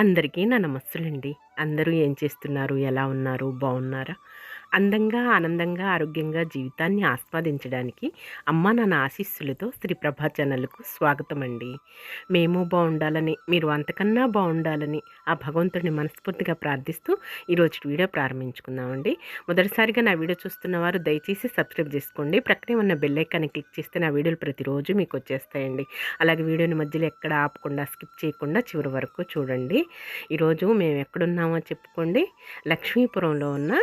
అందరికీ నా నమస్సులండి. అందరూ ఏం చేస్తున్నారు? ఎలా ఉన్నారు? బాగున్నారా? అందంగా, ఆనందంగా, ఆరోగ్యంగా జీవితాన్ని ఆస్వాదించడానికి అమ్మా నాన్న ఆశీస్సులతో శ్రీ ప్రభా ఛానల్‌కు స్వాగతమండి. మేము బావుండాలని, మీరు అంతకన్నా బావుండాలని ఆ భగవంతుడిని మనస్ఫూర్తిగా ప్రార్థిస్తూ ఈరోజుటి వీడియో ప్రారంభించుకుందామండి. మొదటిసారిగా నా వీడియో చూస్తున్న వారు దయచేసి సబ్స్క్రైబ్ చేసుకోండి. ప్రక్కనే ఉన్న బెల్ ఐకాన్ని క్లిక్ చేస్తే నా వీడియోలు ప్రతిరోజు మీకు వచ్చేస్తాయండి. అలాగే వీడియోని మధ్యలో ఎక్కడ ఆపకుండా, స్కిప్ చేయకుండా చివరి వరకు చూడండి. ఈరోజు మేము ఎక్కడున్నామో చెప్పుకోండి. లక్ష్మీపురంలో ఉన్న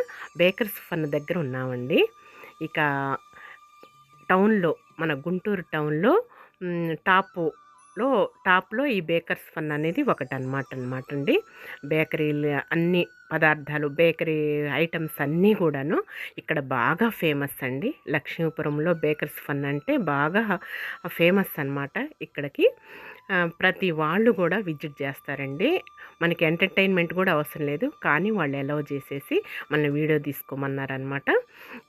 బేకర్స్ ఫన్ దగ్గర ఉన్నామండి. ఇక టౌన్లో, మన గుంటూరు టౌన్లో టాప్లో ఈ బేకర్స్ ఫన్ అనేది ఒకటనమాట అండి. బేకరీలు అన్ని పదార్థాలు, బేకరీ ఐటమ్స్ అన్నీ కూడాను ఇక్కడ బాగా ఫేమస్ అండి. లక్ష్మీపురంలో బేకర్స్ ఫన్ అంటే బాగా ఫేమస్ అనమాట. ఇక్కడికి ప్రతి వాళ్ళు కూడా విజిట్ చేస్తారండి. మనకి ఎంటర్టైన్మెంట్ కూడా అవసరం లేదు, కానీ వాళ్ళు అలౌ చేసేసి మన వీడియో తీసుకోమన్నారనమాట.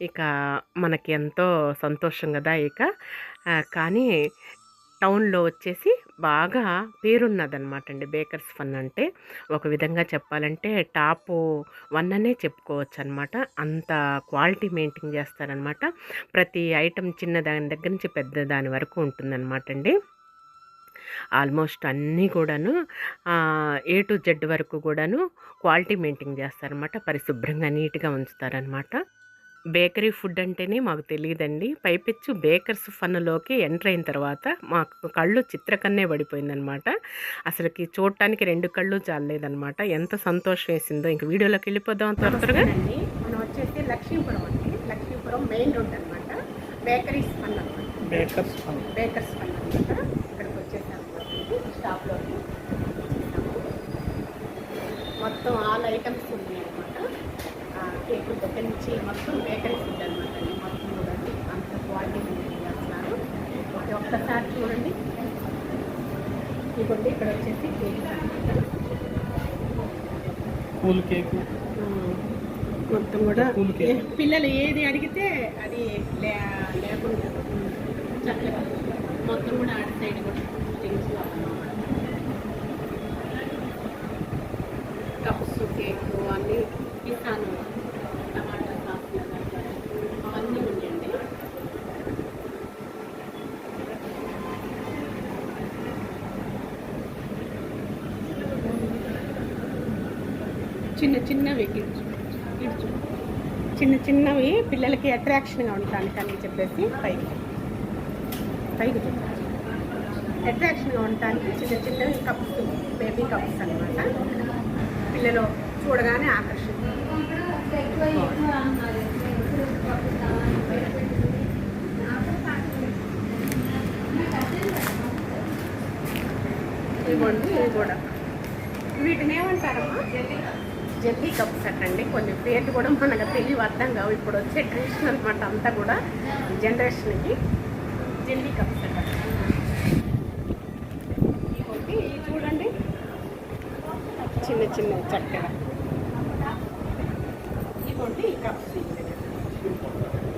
ఇక మనకి ఎంతో సంతోషం కదా. కానీ టౌన్లో వచ్చేసి బాగా పేరున్నదనమాట అండి బేకర్స్ ఫన్ అంటే. ఒక విధంగా చెప్పాలంటే టాప్ 1 అనే చెప్పుకోవచ్చు అనమాట. అంత క్వాలిటీ మెయింటైన్ చేస్తారనమాట. ప్రతి ఐటెం చిన్న దాని దగ్గర నుంచి పెద్ద దాని వరకు ఉంటుందన్నమాట అండి. ఆల్మోస్ట్ అన్నీ కూడాను ఏ టు జెడ్ వరకు కూడాను క్వాలిటీ మెయింటైన్ చేస్తారనమాట. పరిశుభ్రంగా నీట్గా ఉంచుతారనమాట. బేకరీ ఫుడ్ అంటేనే మాకు తెలియదండి. పైపెచ్చు బేకర్స్ ఫన్లోకి ఎంటర్ అయిన తర్వాత మాకు కళ్ళు చిత్రకన్నే పడిపోయిందనమాట. అసలుకి చూడటానికి 2 కళ్ళు చాలలేదనమాట. ఎంత సంతోషం వేసిందో. ఇంక వీడియోలోకి వెళ్ళిపోదాం త్వరగా. మనం వచ్చేసి లక్ష్మీపురం అండి. లక్ష్మీపురం మెయిన్ రోడ్ అనమాట. బేకరీస్ ఫన్ అనమాట. బేకర్స్ ఫన్ అనమాట. ఇక్కడికి వచ్చేసాము స్టాప్లోకి. మొత్తం ఆల్ ఐటమ్స్ ఉన్నాయి అనమాట. కేక్ దగ్గర నుంచి మొత్తం బేకరీ ఫుడ్ అనమాట. మొత్తం చూడండి అంత క్వాలిటీ చేస్తున్నారు. ఒక్కసారి చూడండి. ఇదిగోండి ఇక్కడ వచ్చేసి కేక్ అనమాట. కూల్ కేక్ మొత్తం కూడా పిల్లలు ఏది అడిగితే అది లేకుండా చక్కగా మొత్తం కూడా ఆడ సైడ్ కూడా కప్స్, కేక్ అన్నీ ఇస్తాను. టమాటా సాస్ అవన్నీ ఉన్నాయండి. చిన్నవి పిల్లలకి అట్రాక్షన్గా ఉండటానికి చెప్పేసి పైకి అట్రాక్షన్గా ఉండటానికి చిన్నవి కప్స్, బేబీ కప్స్ అనమాట. పిల్లలు చూడగానే ఆకర్షిస్తారు. ఇవ్వండి. ఇవి కూడా వీటిని ఏమంటారమ్మా? Jelly cups అట్టండి. కొన్ని పేర్లు కూడా మనకు తెలివి అర్థం కావు. ఇప్పుడు వచ్చే ట్రెడిషన్ అనమాట అంతా కూడా జనరేషన్కి. జెల్లీ కప్స్ అట్ట. ఇవ్వండి. చూడండి చిన్న చక్కెర. ఇవ్వండి ఈ కప్స్,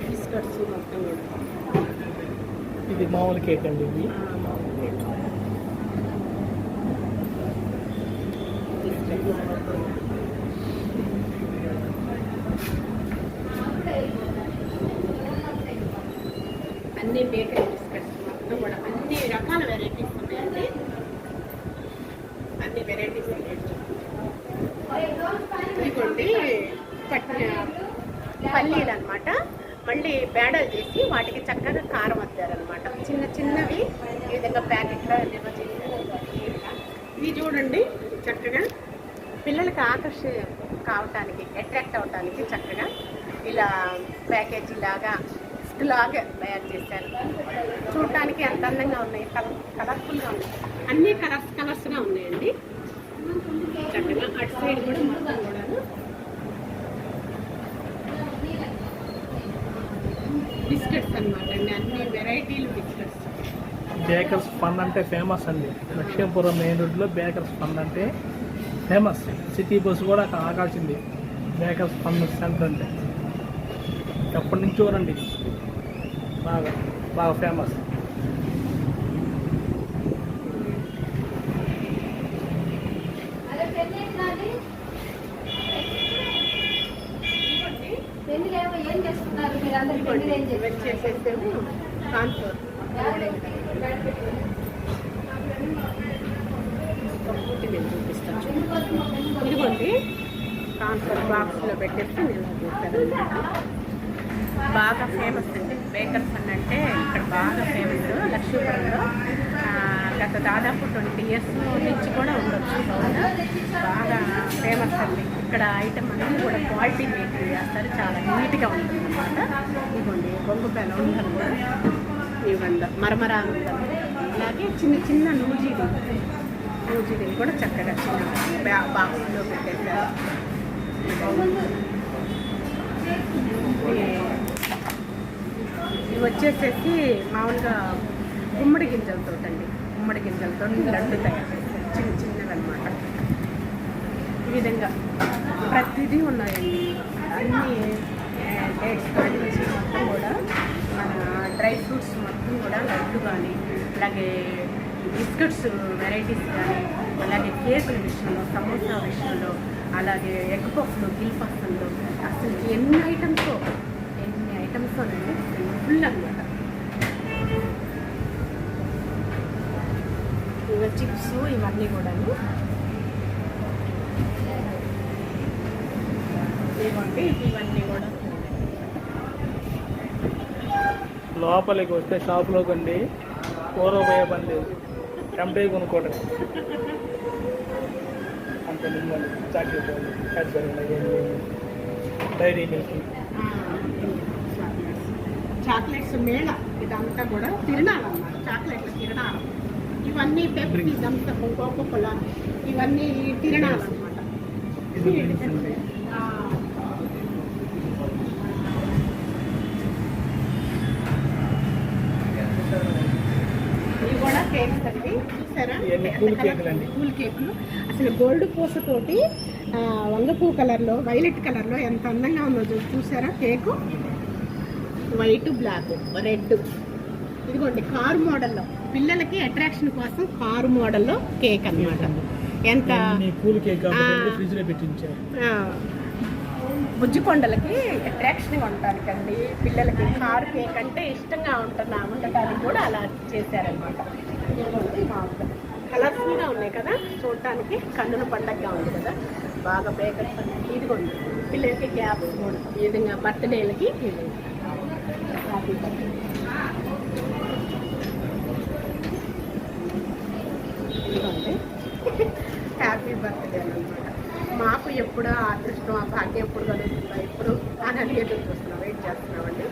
బిస్కెట్స్ మొత్తం కూడా. ఇది మామూలు కేక్ అండి. ఇది అన్ని బేకరీ బిస్కెట్స్ మొత్తం కూడా అన్ని రకాల వెరైటీస్ ఉన్నాయండి. అన్ని వెరైటీస్ ఇదిగోండి పల్లీలు అనమాట. మళ్ళీ బేడలు చేసి వాటికి చక్కగా కారం వద్దారనమాట. చిన్నవి ఈ విధంగా ప్యాకెట్లో నిల్వ చేశారు. ఇవి చూడండి చక్కగా పిల్లలకి కావటానికి, అట్రాక్ట్ అవటానికి చక్కగా ఇలా ప్యాకేజీ లాగా తయారు చేశారు. చూడటానికి ఎంత అందంగా ఉన్నాయి, కలర్ఫుల్గా ఉన్నాయి. అన్నీ కలర్స్గా ఉన్నాయండి చక్కగా. అటు సైడ్ కూడా మొత్తం కూడా బిస్కెట్స్ అనమాట అండి. అన్ని వెరైటీలు బిస్కెట్స్. బేకర్స్ ఫన్ అంటే ఫేమస్ అండి. లక్ష్మీపురం మెయిన్ రోడ్లో బేకర్స్ ఫన్ అంటే ఫేమస్. సిటీ బస్సు కూడా అక్కడ ఆగాల్సింది బేకర్స్ ఫన్ సెంటర్ అంటే. ఎప్పటి నుంచో రండి, బాగా ఫేమస్. ఏం చేస్తున్నారు మీరు అందరు పెళ్లి ఏం చేసేసేమో కాన్ఫ్లోర్ నేను చూపిస్తాను. ఇదిగోండి కాన్ఫ్లోర్ బాక్స్లో పెట్టేసి నేను చూస్తాను. బాగా ఫేమస్ అండి బేకర్స్ అని అంటే ఇక్కడ బాగా ఫేమస్ లక్ష్మీపురంలో. గత దాదాపు 20 years నుంచి కూడా ఉండొచ్చు. బాగా ఫేమస్ అండి. ఇక్కడ ఐటమ్ అన్నీ కూడా క్వాలిటీ మెయింటైన్ చేస్తారు, చాలా నీట్గా ఉంటుంది అన్నమాట. ఇదిగోండి బొంగుపేల ఉండలు కూడా ఇవ్వండి, మరమరాలు ఉండలు, అలాగే చిన్న చిన్న నూజీలు కూడా చక్కగా చిన్న బాక్స్లో పెట్టేశారు. ఇవి వచ్చేసేసి మామూలుగా గుమ్మడి గింజలతో లడ్డు తయారు చేస్తారు, చిన్నవి అనమాట. ఈ విధంగా ప్రతిదీ ఉన్నాయండి. అన్నీ డేట్స్ కానీ మొత్తం కూడా మన డ్రై ఫ్రూట్స్ మొత్తం కూడా లడ్డు కానీ, అలాగే బిస్కెట్స్ వెరైటీస్ కానీ, అలాగే కేకుల విషయంలో, సమోసా విషయంలో, అలాగే ఎగ్ పఫ్లు, గిల్ పఫ్లు, అసలు ఎన్ని ఐటమ్స్ అండి ఫుల్ అనమాట. ఇవి చిప్స్ ఇవన్నీ కూడా ఇవన్నీ కూడా లోపలికి వస్తే షాప్లో కండి కూరపోయే పని లేదు, ఎంటే కొనుక్కోవడం అంత నిమ్మలు చాక్లెట్ డైరీ మిల్క్ చాక్లెట్స్ మేళ ఇదంతా కూడా తిరణాలన్నమాట. చాక్లెట్ల తిరణాలు ఇవన్నీ పెప్సీ, థమ్సప్, కోకోకోలా ఇవన్నీ తిరణాలు అన్నమాట. ఇవి కూడా కేక్స్ అండి, చూసారా? కూల్ కేకులు అసలు గోల్డ్ పూసతోటి వంగపూ కలర్లో, వైలెట్ కలర్లో ఎంత అందంగా ఉందో చూసారా? Cake white, black, red. ఇదిగోండి కారు మోడల్లో, పిల్లలకి అట్రాక్షన్ కోసం కారు మోడల్లో కేక్ అన్నమాట. ఎంత కూల్ కేక్ ఫ్రిడ్జ్ లో పెట్టించారు. బుజ్జికొండలకి అట్రాక్షన్గా ఉండటానికండి, పిల్లలకి కారు కేక్ అంటే ఇష్టంగా ఉండటానికి కూడా అలా చేశారనమాట. కలర్ఫుల్గా ఉన్నాయి కదా, చూడటానికి కన్నుల పండగగా ఉంది కదా. బాగా బేకర్స్ అన్నది ఇదిగోండి పిల్లలకి క్యాప్స్ కూడా ఈ విధంగా బర్త్డేలకి హ్యాపీ బర్త్డే. ఇదిగోండి హ్యాపీ బర్త్డే అనమాట. మాకు ఎప్పుడు అదృష్టం, ఆ భాగ్యం ఎప్పుడు కలుగుతుందా ఇప్పుడు అని ఎదురు చూస్తున్నాం, వెయిట్ చేస్తున్నామండి.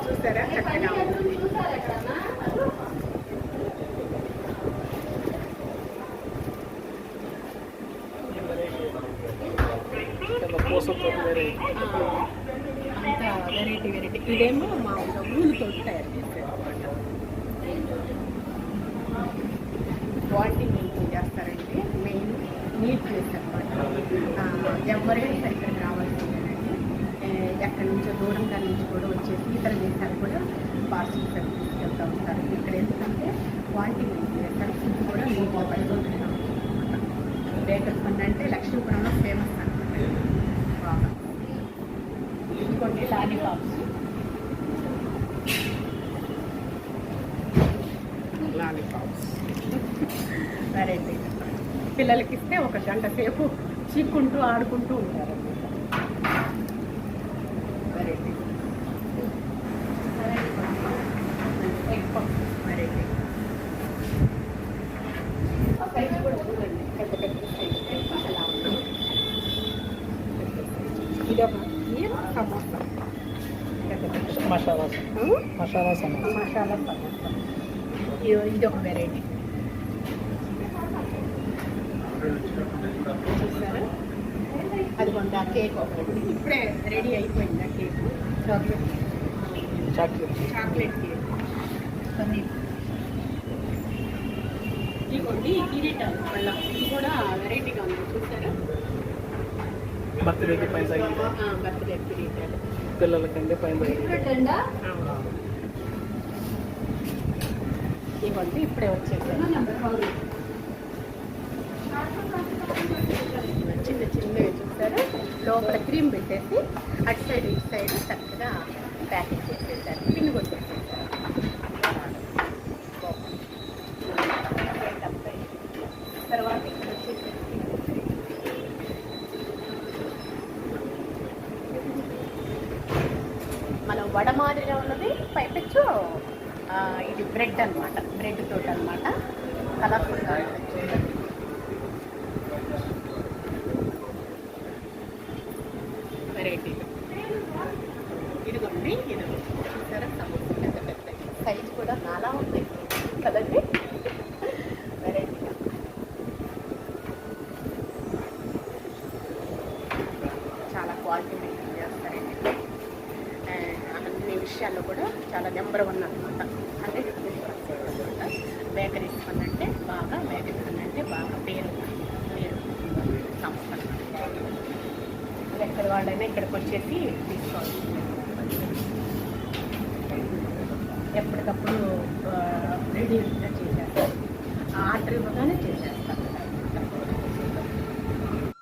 చూసారా చక్కగా ఉంటుంది. అంతా వెరైటీ. ఇదేమో మామూలుగా ఊలుతో తయారు చేస్తారు అనమాట. క్వాలిటీ మెయింటైన్ చేస్తారండి, మెయిన్ నీట్ చేస్తారనమాట. ఎవరైనా సరే ఇక్కడికి రావాల్సిందేనండి. ఎక్కడి నుంచో దూరంగా నుంచి కూడా వచ్చేసి ఇతర దేశాలు కూడా పార్సల్ సర్వీస్ వెళ్తూ ఉంటారు. ఇక్కడ ఎందుకంటే క్వాలిటీ మెయింటైన్ చేస్తారు, ఫుడ్ కూడా నీట్గా పరిశోధన అనమాట. బేకర్ ఫండ్ అంటే లక్ష్మీపురంలో ఫేమస్ అనమాట. బాగా ఇదిగోండి లాలీపాప్స్ వెరైటీ. పిల్లలకి ఇస్తే 1 గంట సేపు చీక్కుంటూ ఆడుకుంటూ ఉంటారు variety. Egg puff variety. Size కూడా చూడండి, పెద్ద సైజ్ అలా ఉంది. ఇదొక సమోసా, మసాలా సమోసా. ఇది ఒక వెరైటీ. చూసారా? అదిగోండి ఆ కేక్ ఒకటి ఇప్పుడే రెడీ అయిపోయింది. ఆ కేక్ చాక్లెట్ కేక్ పన్నీర్. ఇదిగోండి కిరీటాలు మళ్ళీ ఇది కూడా వెరైటీగా ఉంది. చూసారా? బర్త్డేకి పైన బర్త్డే కిరీటాలు పిల్లలకంటే పైన ఇవ్వండి ఇప్పుడే వచ్చేసారు. చిన్న చిన్న లోపల క్రీమ్ పెట్టేసి అటు సైడ్ ఇటు సైడ్ చక్కగా ప్యాకింగ్ చేసేసారు, పిన్ కొట్టేసేసారు. తర్వాత ఇక్కడ వచ్చేసి మనం వడ మాదిరిగా ఉన్నది పైపెచ్చు ఇది బ్రెడ్ అనమాట, బ్రెడ్ తోటి అనమాట. కలర్ఫుల్గా వెరైటీ. ఇదిగోండి, ఇది చూసారా సమోసా పెద్ద పెద్ద సైజు కూడా చాలా ఉంది కదండి. వెరైటీగా చాలా క్వాలిటీ మెయింటైన్ చేస్తారండి. అన్ని విషయాల్లో కూడా చాలా నెంబర్ 1 అనమాట. 100% అనమాట. బేకరీస్ ఫన్ అంటే బాగా, బేకరీ ఫన్ అంటే బాగా పేరు సంస్థ. ఎక్కడ వాళ్ళైనా ఇక్కడికి వచ్చేసి తీసుకోవాలి. ఎప్పటికప్పుడు రెడీగా చేసేస్తారు, ఆర్డర్ ఇవ్వగానే చేసేస్తారు.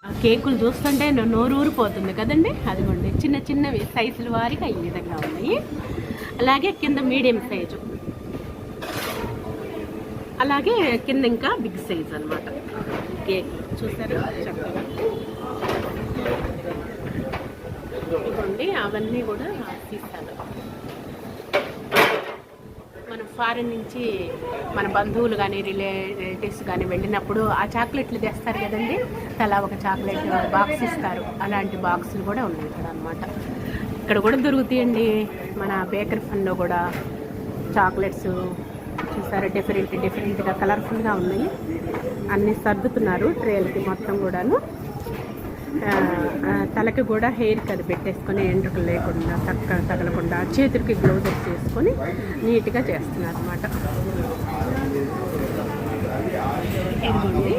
ఆ కేకులు చూస్తుంటే నోరు ఊరిపోతుంది కదండి. అదిగోండి, చిన్న చిన్నవి సైజుల వారికి ఈ విధంగా ఉన్నాయి. అలాగే కింద మీడియం సైజు, అలాగే కింద ఇంకా బిగ్ సైజ్ అనమాట కేక్. చూసారా చక్కగా. ఇదిగోండి, అవన్నీ కూడా తీస్తారు. మనం ఫారెన్ నుంచి మన బంధువులు కానీ రిలేటివ్స్ కానీ వెళ్ళినప్పుడు ఆ చాక్లెట్లు తెస్తారు కదండి, తలా ఒక చాక్లెట్ బాక్స్ ఇస్తారు. అలాంటి బాక్సులు కూడా ఉన్నాయి ఇక్కడ అనమాట. ఇక్కడ కూడా దొరుకుతాయండి మన బేకరీ ఫన్లో కూడా చాక్లెట్స్. చూసారా డిఫరెంట్గా కలర్ఫుల్గా ఉన్నాయి. అన్నీ సర్దుతున్నారు ట్రేలకి మొత్తం కూడాను. తలకి కూడా హెయిర్కి అది పెట్టేసుకొని ఎండ్రుకలు లేకుండా తగలకుండా చేతులకి గ్లౌజెస్ చేసుకొని నీట్గా చేస్తున్నారు అనమాట. ఇదిగోండి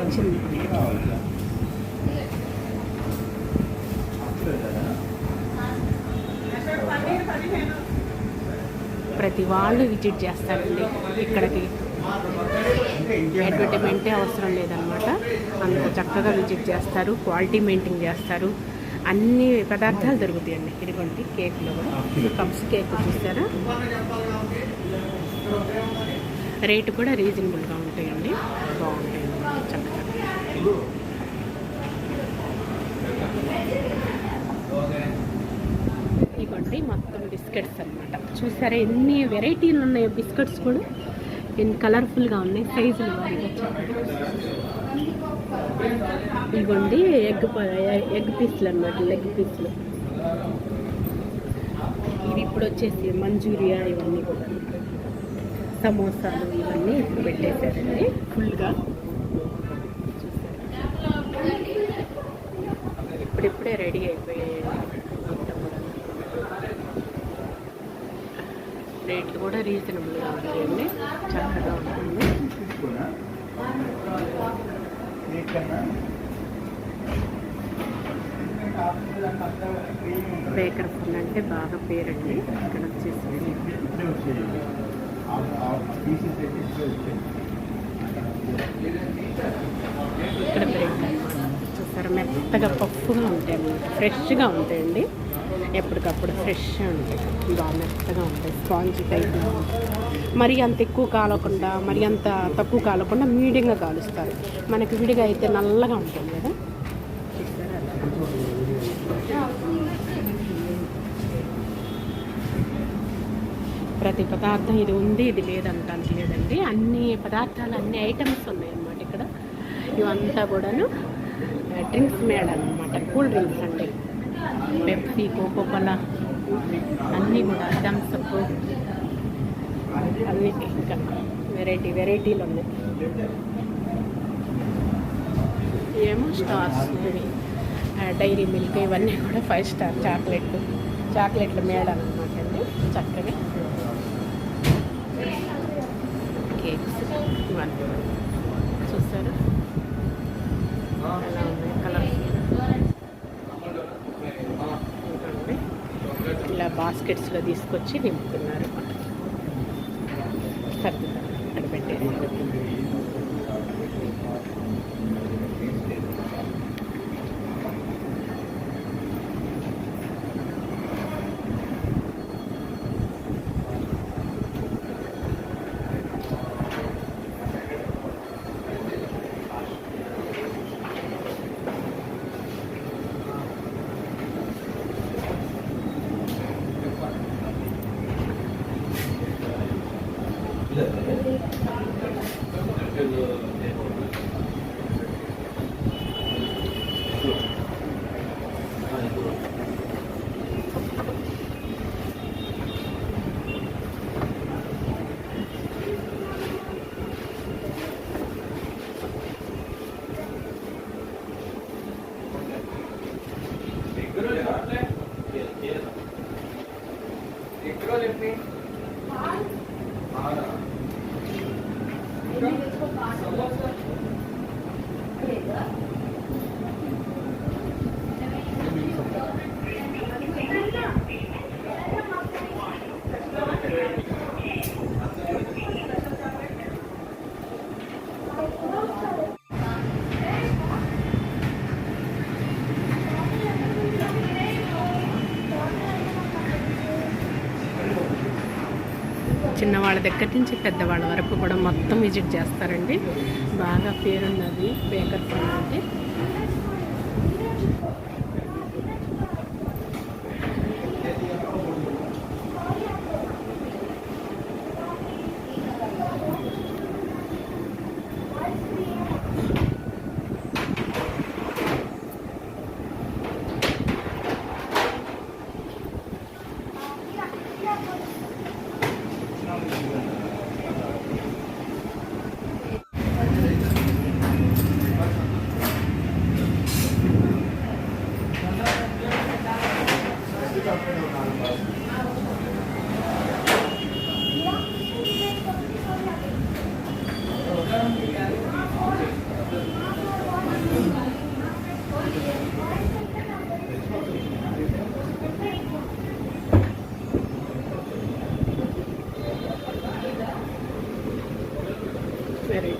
ప్రతి వాళ్ళు విజిట్ చేస్తారండి ఇక్కడికి. అడ్వర్టైజ్మెంటే అవసరం లేదనమాట. అంత చక్కగా విజిట్ చేస్తారు, క్వాలిటీ మెయింటైన్ చేస్తారు. అన్ని పదార్థాలు దొరుకుతాయండి. ఇదిగోండి కేక్లో కూడా కప్స్ కేక్ చూసారా, రేటు కూడా రీజనబుల్గా ఉంటాయండి, బాగుంటాయి చక్కగా. ఇదిగోండి మొత్తం బిస్కెట్స్ అనమాట. చూసారా ఎన్ని వెరైటీలు ఉన్నాయో బిస్కెట్స్ కూడా, ఎన్ని కలర్ఫుల్గా ఉన్నాయి సైజులు వారిగా. ఇదిగోండి ఎగ్ పీస్లు అనమాట, లెగ్ పీస్లు. ఇవి ఇప్పుడు వచ్చేసి మంచూరియా, ఇవన్నీ కూడా సమోసాలు ఇవన్నీ ఇప్పుడు పెట్టేశారండి ఫుల్గా. ఇప్పుడిప్పుడే రెడీ అయిపోయాయి మొత్తం కూడా. రేట్లు కూడా రీజనబుల్గా ఉంటాయండి, చక్కగా ఉంటుంది. బేకర్ ఫుడ్ అంటే బాగా పేరండి. ఇక్కడ వచ్చేసి ఇక్కడ బ్రెడ్ చూసారా మెత్తగా పప్పుగా ఉంటాయి, ఫ్రెష్గా ఉంటాయండి. ఎప్పటికప్పుడు ఫ్రెష్ ఉంటాయి, బాగా మెత్తగా ఉంటాయి, స్పాంజ్ టైప్గా ఉంటాయి. మరి అంత ఎక్కువ కాలకుండా మరి అంత తక్కువ కాలకుండా మీడియంగా కాలుస్తారు. మనకి విడిగా అయితే నల్లగా ఉంటుంది కదా. ప్రతి పదార్థం ఇది ఉంది ఇది లేదంటానికి లేదండి. అన్ని పదార్థాలు అన్ని ఐటమ్స్ ఉన్నాయన్నమాట ఇక్కడ. ఇవంతా కూడాను డ్రింక్స్ మేడ అనమాట, కూల్ డ్రింక్స్ అండి. పెప్సీ, కోకోకోలా అన్నీ కూడా, థమ్స్అప్ అన్నీ ఇంకా వెరైటీలు ఉన్నాయి. ఏమో స్టార్స్, డైరీ మిల్క్ ఇవన్నీ కూడా 5 స్టార్ చాక్లెట్ల మేడ అనమాట అండి. చక్కగా కేక్స్ ఇవన్నీ చూసారు ఎలా ఉన్నాయి కలర్ఫుల్. ఇలా బాస్కెట్స్లో తీసుకొచ్చి నింపుతున్నారు, సర్దుతారు ఇక్కడ పెట్టేసి. చిన్నవాళ్ళ దగ్గర నుంచి పెద్దవాళ్ళ వరకు కూడా మొత్తం విజిట్ చేస్తారండి. బాగా పేరున్నది బేకర్ ఫన్ అంటే. వెరీ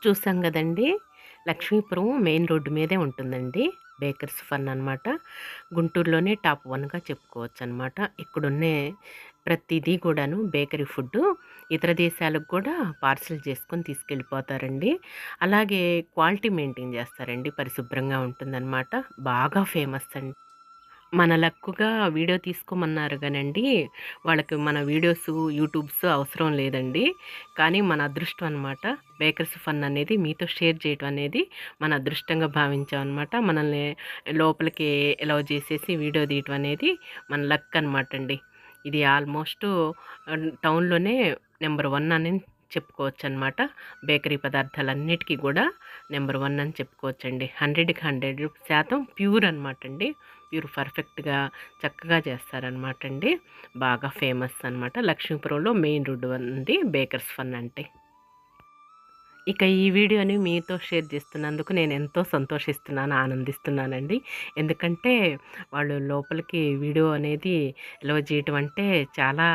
చూసాం కదండి. లక్ష్మీపురం మెయిన్ రోడ్డు మీదే ఉంటుందండి బేకర్స్ ఫన్ అనమాట. గుంటూరులోనే టాప్ 1గా చెప్పుకోవచ్చు అనమాట. ఇక్కడున్నే ప్రతిదీ కూడాను బేకరీ ఫుడ్డు ఇతర దేశాలకు కూడా పార్సిల్ చేసుకొని తీసుకెళ్ళిపోతారండి. అలాగే క్వాలిటీ మెయింటైన్ చేస్తారండి, పరిశుభ్రంగా ఉంటుందన్నమాట. బాగా ఫేమస్ అండి. మన లక్కుగా వీడియో తీసుకోమన్నారు కానండి, వాళ్ళకి మన వీడియోస్ యూట్యూబ్స్ అవసరం లేదండి. కానీ మన అదృష్టం అనమాట. బేకర్స్ ఫన్ అనేది మీతో షేర్ చేయడం అనేది మన అదృష్టంగా భావించాం అనమాట. మనల్ని లోపలికి అలౌ చేసేసి వీడియో తీయటం అనేది మన లక్ అనమాట అండి. ఇది ఆల్మోస్ట్ టౌన్లోనే నెంబర్ 1 అని చెప్పుకోవచ్చు అనమాట. బేకరీ పదార్థాలన్నిటికీ కూడా నెంబర్ 1 అని చెప్పుకోవచ్చండి. 100కి 100% ప్యూర్ అనమాట అండి. ప్యూర్ పర్ఫెక్ట్గా చక్కగా చేస్తారనమాట అండి. బాగా ఫేమస్ అనమాట. లక్ష్మీపురంలో మెయిన్ రోడ్డు ఉంది బేకర్స్ ఫన్ అంటే. ఇక ఈ వీడియోని మీతో షేర్ చేస్తున్నందుకు నేను ఎంతో సంతోషిస్తున్నాను, ఆనందిస్తున్నానండి. ఎందుకంటే వాళ్ళు లోపలికి వీడియో అనేది ఎలవ్ చేయటం అంటే చాలా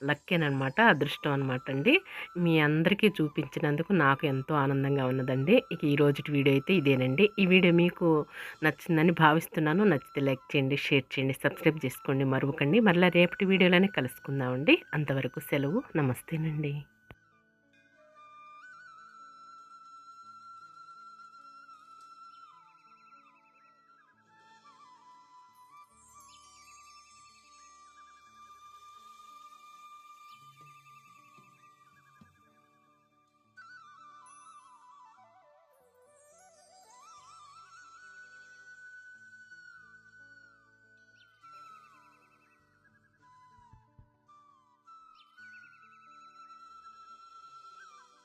లక్కేనమాట, అదృష్టం అనమాట అండి. మీ అందరికీ చూపించినందుకు నాకు ఎంతో ఆనందంగా ఉన్నదండి. ఇక ఈ రోజుటి వీడియో అయితే ఇదేనండి. ఈ వీడియో మీకు నచ్చిందని భావిస్తున్నాను. నచ్చితే లైక్ చేయండి, షేర్ చేయండి, సబ్స్క్రైబ్ చేసుకోండి, మరవకండి. మరలా రేపటి వీడియోలోనే కలుసుకుందామండి. అంతవరకు సెలవు. నమస్తేనండి.